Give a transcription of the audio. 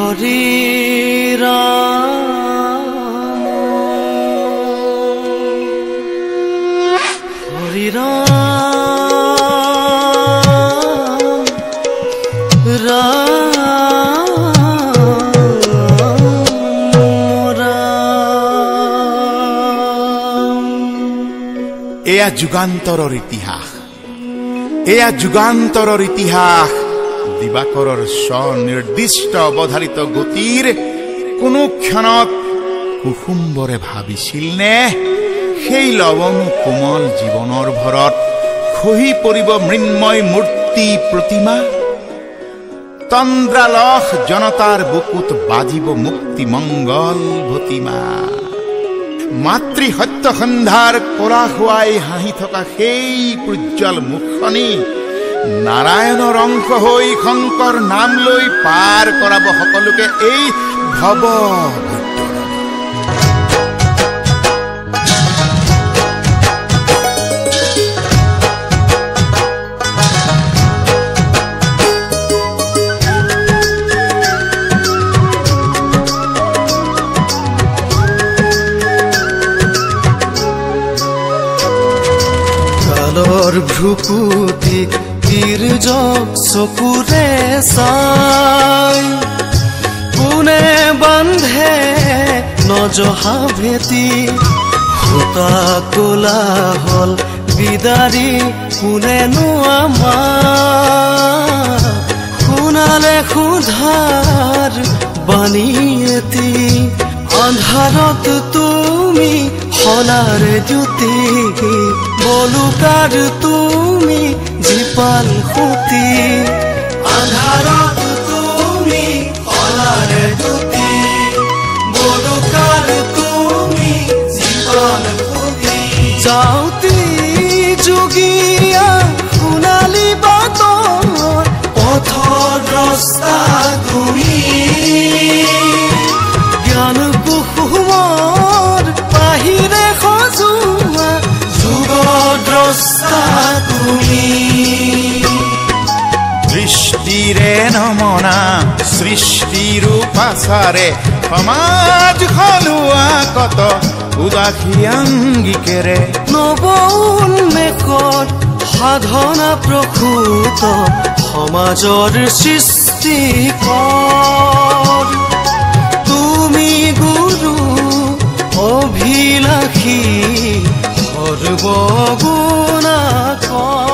হৰি ৰাম হৰি ৰাম এয়া যুগান্তৰৰ ইতিহাস এয়া যুগান্তৰৰ ইতিহাস দিবাকৰৰ স্বনিৰ্দিষ্ট অৱধাৰিত গতিৰ কোনো ক্ষণত কুসুম্বৰে ভাবিছিল নে সেই লৱণ কোমল জীৱনৰ ভৰত খহি পৰিব মৃন্ময় মূৰ্তি প্ৰতিমা তন্দ্ৰালহ জনতাৰ বুকুত বাজিব মুক্তি মংগল ভতিমা মাতৃ সত্য সন্ধাৰ কৰা খুৱাই হাঁহি থকা সেই প্ৰজ্জ্বল মুখনি নাৰায়ণৰ অংশ হৈ শংকৰ নাম লৈ পাৰ কৰাব সকলোকে এই ভৱ ভ্ৰুকুটি তিৰ্যক চকুৰে চাই কোনে বান্ধে নজহা ভেটি সূতা কোলা হল বিদাৰি কোনেনো আমাৰ শুনালে সুধাৰ বাণী এটি আন্ধাৰত তুমি হলাৰ জ্যোতি বলুকাৰ তুমি জীপাল সুতি আন্ধাৰত তুমি হলাৰ জ্যোতি বলুকাৰ তুমি জীপাল সুতি যাওঁতি যোগীয়া সোণালী বাটৰ পথৰ ৰাস্তা তুমি জ্ঞান কুসুমৰ বাহিৰে সজোৱা যুগদ্ৰষ্টা তুমি দৃষ্টিৰে নমনা সৃষ্টিৰ পাছাৰে সমাজ খলোৱা কত উদাসী আংগিকেৰে নৱ উন্মেষত সাধনা প্ৰসূত সমাজৰ সৃষ্টিকৰ তুমি গুৰু অভিলাষী সৰ্বগুণাকৰ